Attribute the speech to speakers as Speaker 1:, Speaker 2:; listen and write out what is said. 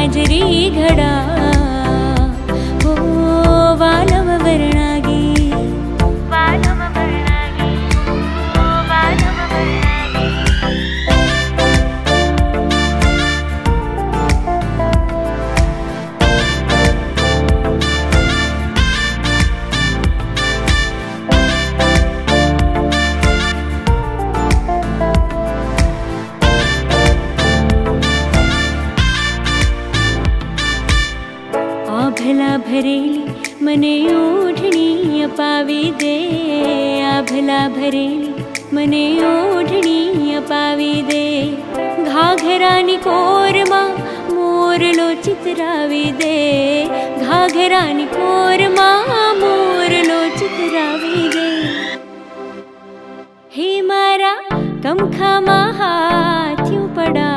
Speaker 1: हाजरी घडा हो वालम वर्णागी वालम वर्णागी हो वालम वर्णागी आभला भरेली मने ओढणी अपावी दे आभला भरेली मने ओढणी अपावी दे घाघरानी कोरमा मोरलो चितरावी दे घाघरानी कोरमा मोरलो चितरावी दे हे मारा कमखामा हाथ्यू पड़ा